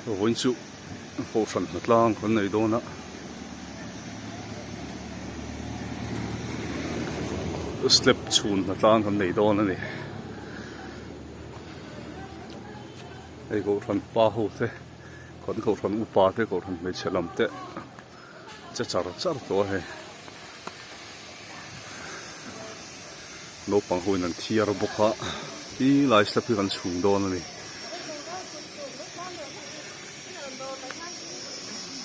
Hoi chu ho san tlang kon nei do na step chun tlang kon nei do na ni ei go ran pa ho te kon ko ran upa te ko ran me chelam te cha char to he no pang hui nan thiar boka I lai step kan chung do na ni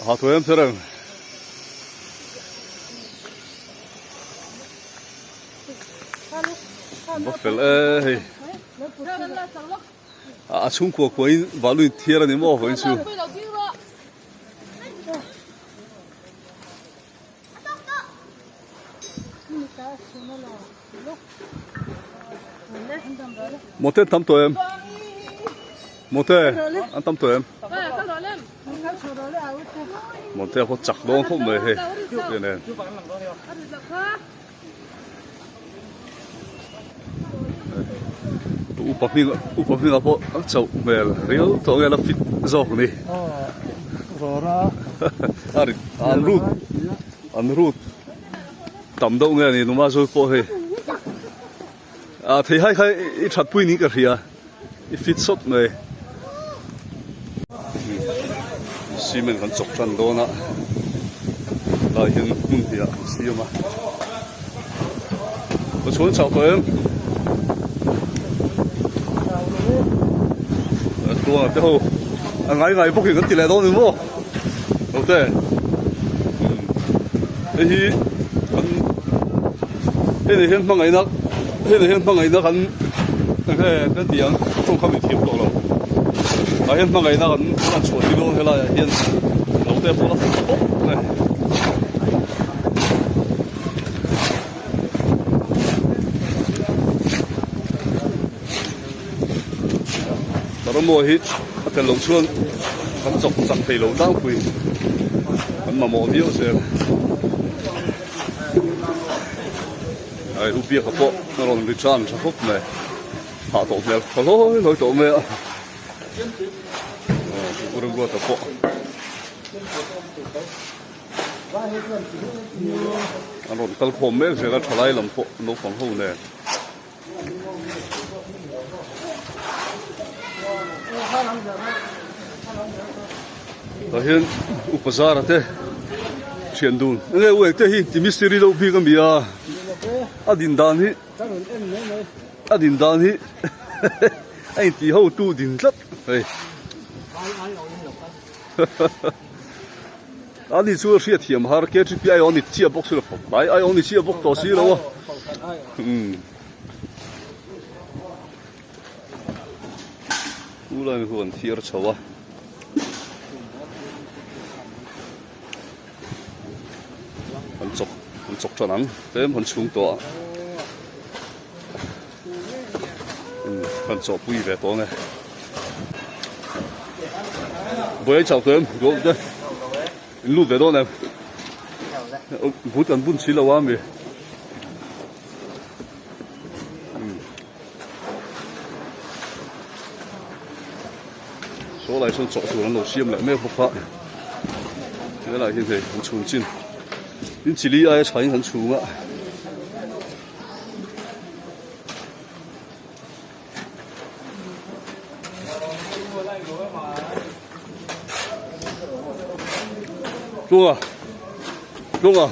ha to em serang bốc fel hey à chung cuộc của anh vào lui thiê là nếu mà phải chịu một tên tắm tuổi em một tên ăn tắm tuổi em một tên có chặt luôn không mày hey đây này upa pinga po chau mel real to ngela fit zok ni rora ari an root tam do nge ni numa zo po he a thei hai khai I that pui ni ka ria I fit sot nei simen kan chok chan do na la hin mun hia siama ko chon chau to em tua cái hồ ngày bốc hình cái tỷ lệ đó đúng không? Ok. Thế thì thế này hiện bằng ngày đó cái tiếng không không bị thiệp độ rồi. Và hiện bằng ngày đó kan chuột đi luôn thế là hiện đầu tiên nó bốc này. Đó mùa hít cái lồng xuân hắn chọc chặt thì lồng tao quỳ hắn mà mò điếu xem ai hút bia khắp bộ nó còn bị tràn cho hút này hạ tổ mẹ khó lối tổ mẹ cô đừng qua tập bộ anh còn câu khom mấy sẽ là trả lại làm bộ nó phòng hậu này đó hiện upazar thế chuyện đun nghe uể thế hi tìm mystery đâu phi cái gì à adin đan hi anh chỉ hậu tu đình rất đây anh chưa xia thiểm har cái chữ ai ông đi chia bốc sữa bọc ai ông đi chia bốc to xí đâu u lại huấn thier cháu à hắn chọc cho nắng tem hắn xuống to hắn chọc bụi về to này với cháu tem rồi đấy lút về to này bút cần bún xí lâu à mày số lại xong chọn số nó xiêm lại mấy phục pháp thế là hiện thể很纯净因此你爱产很粗嘛中啊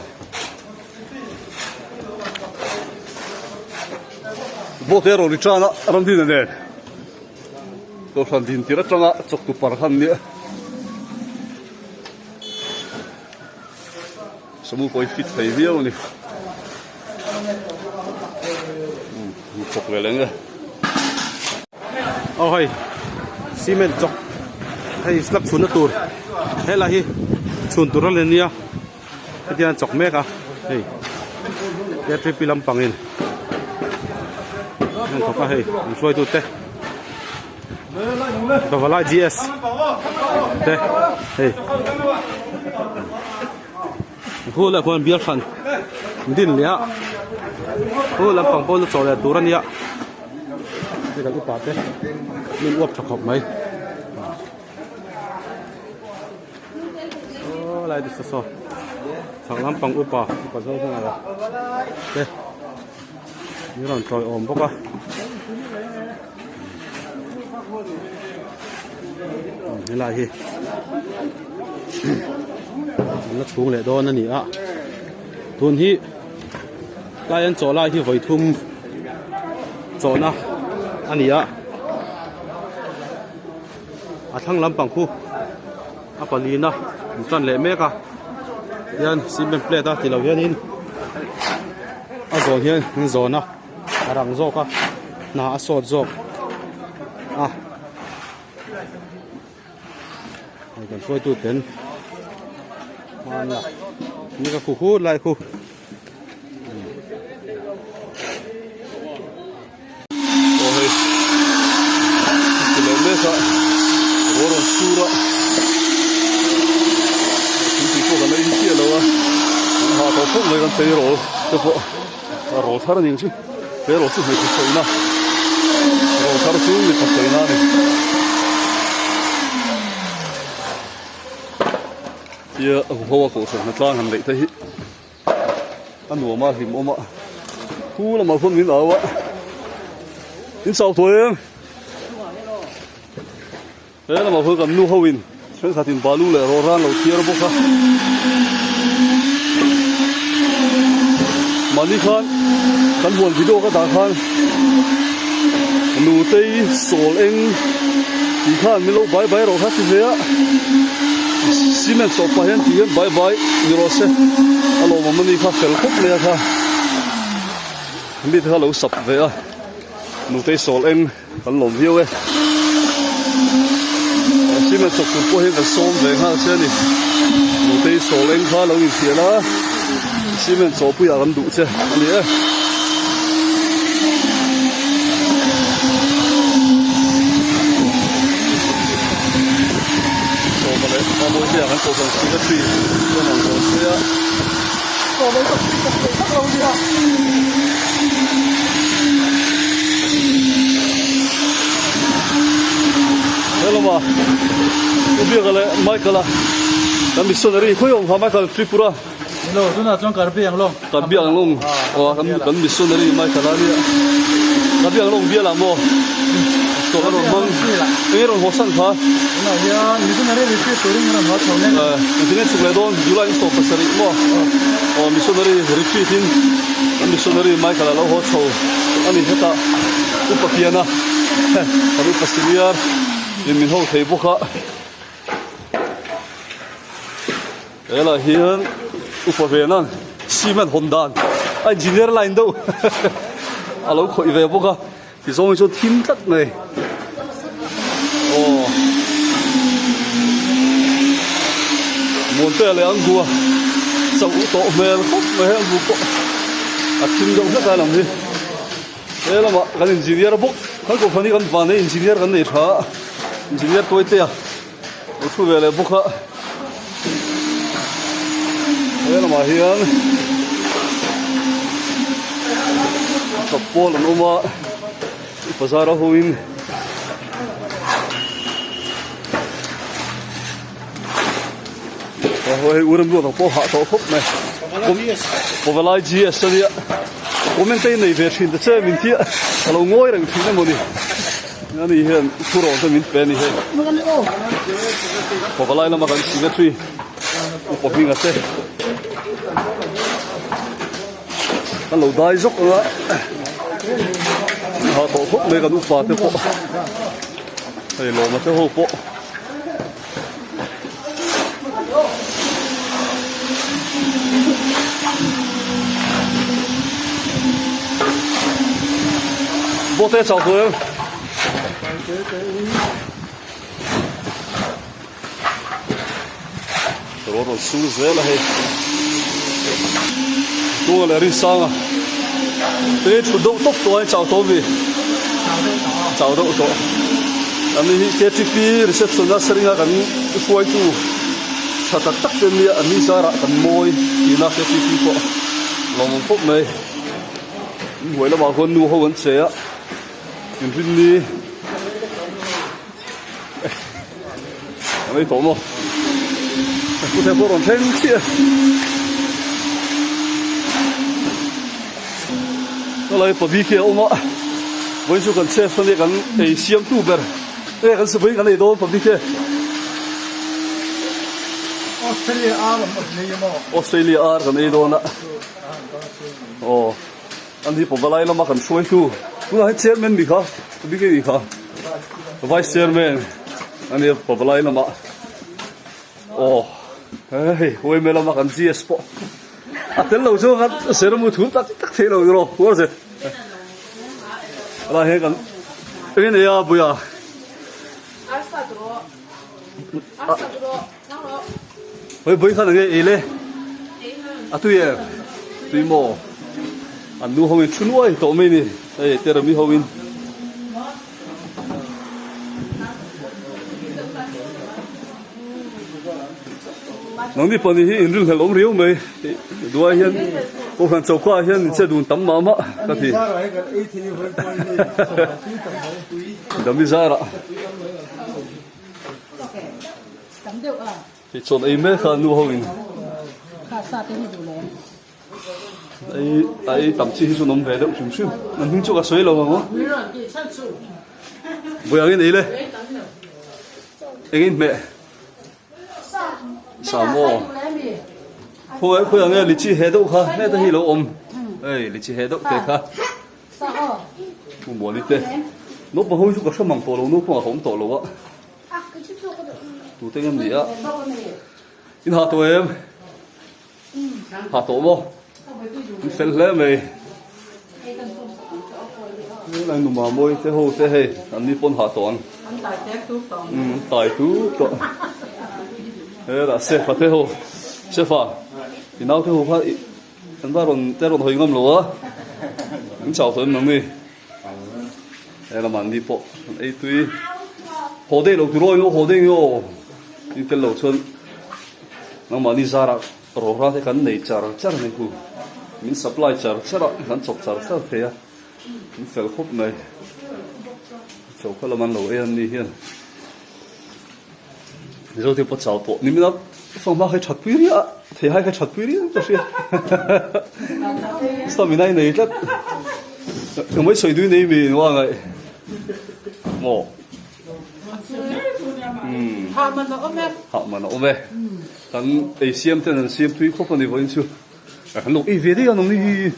bố thế rồi đi cha nó làm gì này tôi phản tin thì rất trăng á chọc tụ par khăn nữa sớm coi fit thấy video này chọc về lên rồi ôi cement chọc hay slab chun nó tụt hay là hi chun tụt lên nia cái tiền chọc mẹ cả hey cái trip làm bằng in nên có cái hey xoay tụt thế và lại GS đây hey khu là con biếc phần đinh lẽ khu là phòng bao giờ là tủ ra nia đây là cái bát đấy mình uống chọc học mấy lại được sao thằng lắm bằng upa upa sao thế này đây như là trời ôm bốc á thế là gì nó xuống lại đó nó nhỉ ạ tuần hi lại anh chỗ lại thì phải thum chỗ na anh nhỉ ạ thằng lắm bằng khu Palina, tan lệ mẹ cả, yan cement plate thì lâu yan zon yan zon na, rang zok à, na sốt zok, này còn phơi tụt đến, mà như cái khu lại khu, ôi, cái lệ mẹ cả, rồi sura. cái này kia đâu à, họ có không mấy con thấy rồi, cái bộ, rồi thar những chứ, cái rồi chứ mấy cái sợi na, rồi thar chứ mấy cái sợi na này, giờ ông hoa cổ sợi nó trang hành lệ thấy, anh nuôi mà thì mua mà, thu là mà phân miếng ở vậy, đến sau thôi em, thế là mà phân cầm nu hậu in. Sen satin balu le roran lo tiar boka mani khan kan buan video ka da khan nu tei sol eng ti khan mi lo bye bye ro kha ti vea cement so pa hen ti hen bye bye ni ro se alo ma mani kha fel khop le kha mi tha lo sap vea nu tei sol eng kan lom hiu e cement sọc của cô hiện là xôm về ha xe này một tay sổ lên khá lâu nhiều tiền đó cement sổ bây giờ làm đủ chưa anh nhỉ sổ mà đấy mà mỗi giờ hắn sổ bằng xí cái gì cho nó sổ xe sổ mấy cái rất lâu chưa hello ma ubi gale Michael la kan missionary khoyong ha Michael Tripura no tuna chong karbiang long o kan missionary Michael la ni karbiang long bia la mo so ro mang e ro hosan kha no ya missionary retreat touring na ma chone internet sule don July so pasari mo o missionary retreat in missionary Michael la ho cho ani heta upapiana karu pasiliar in min ho thei boka ela hian upavenan cement hondan engineer line do alo khoi ve boka ti zong chu thim tlat nei o monte le angua sau to mel khop me angu ko a thim dong ka lam hi ela ma kan engineer bok kan ko phani kan van engineer kan nei tha engineer toy te o thu ve le boka ela ma hian kapol an oma bazara hoin hoi uram lu po ha to khop mai po velai gs dia comment nei ve thin de che min tia alo ngoi rang thin na moni ani hian thuro to min pe ni he po velai na ma kan singa thui po pinga te alo dai zok la ha to khop me kan upa te po ai lo ma te ho po bộ thế cháu tôi rồi xuống dễ là hết tôi là đi sang à thế chủ động tốc tôi cháu tôi vì cháu đậu tôi anh ấy cái chi phí reception là sering akan phơi tu thật tắc bên này anh ấy ra kan môi thì là cái chi phí của lòng phúc này buổi là bảo con nu hậu vẫn sẽ nhìn phim đi mấy tổ mà 不太不懂天气。我来把米去我嘛，我就跟车分裂跟诶西杜边，诶跟是不跟你多把米去。哦，这里啊，我们没有嘛。澳大利亚跟你多呢。哦，อันนี้ผมอะไรเรามากันช่วยดูคุณให้เชฟแมนดีครับดีกี่ดีครับไวส์เชฟแมนอันนี้ผมอะไรเรามาโอ้เฮ้ยโว้ยเมื่อเรามากันจีเอสปออ่ะเดี๋ยวเราจะกันเสร็จแล้วมือถือตัดตัดเทเราอยู่หรอว่าสิอะไรเห็นกันเอ็นเนี่ยบุยาเฮ้ยบุยข้างหลังเอเล่อ่ะตุยเอตุยโมอันนู้ห้องชุนไว้ตัวไม่นี่เอ้ยเตระมีห้องน้องนี่ปนนี่อินรุ่งเหลงเรียวไหมดูไอ้เห็นพวกมันเจ้าข้าเห็นจะดูตั้มมามาก็ทีดำมิซาระที่ชนไอ้แม่ข้านู้ห้องข้าซาที่นี่ดูแลไอ้ตั้มชีที่ชนน้ำเวดชุ่มชุ่มนั่นถึงจุกกระสวยแล้วมั้งวะบุยางนี่เลยเอ็งแม่สามโมพวกพวกอย่างเงี้ยลิชิเฮดค่ะแม่ตะฮีโลอมเอ้ยลิชิเฮดเตะค่ะผู้หมวนี่เตะนกบางคนชุกกระชั่งมังโตลงนกพวกเขาโตลงวะดูเต็งยังดีอ่ะอินหาตัวเอ็มหาตัวบ่มันเสร็จแล้วไหมนี่นายหนุ่มมาโมยเจ้าโหเจ้าเฮอันนี้ปนหาตัวตายตู้ตัวเฮ้ยละเสฟเทโฮเสฟอ่ะที่น้าเทโฮพะอันบ้ารอนแต่รอนหอยงำหลัวมันชาวสวนนั่งนี่เฮ้ยละมันนี่ปะไอ้ตุยหัวเด้เราตัวร้อยโยหัวเด้โยนี่เป็นเหล่าชนน้องมันนี่ซาระรอราที่กันไหนจาระจาระนี่กูมินสัพพลายจาระจาระกันจบจาระจาระเทียมินเฟลคบไหนจบพละมันเหล่าเอ็นนี่เฮีย你昨天不找多，你们那放马还插队哩啊？天还插队哩，不是？上面那那只，有没水队那边话个？哦，他们那咩？好嘛，那咩？等 ACM 真係 CM 推 koppan 你揾出，係錄 EV 啲啊，弄啲，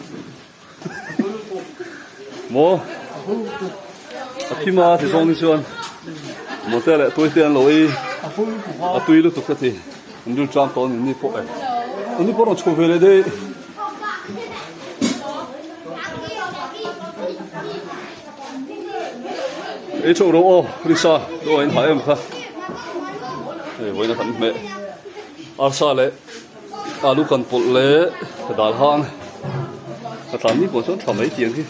冇，阿天嘛，就講你算，冇得啦，多啲人錄 E。啊，对了，都可以，你就装到你破哎，你不能抽回来的。哎，抽了哦，你啥？我问下有冇看？哎，问了很没。阿啥嘞？阿鲁干布嘞，大汉，阿谈你本身谈没点去。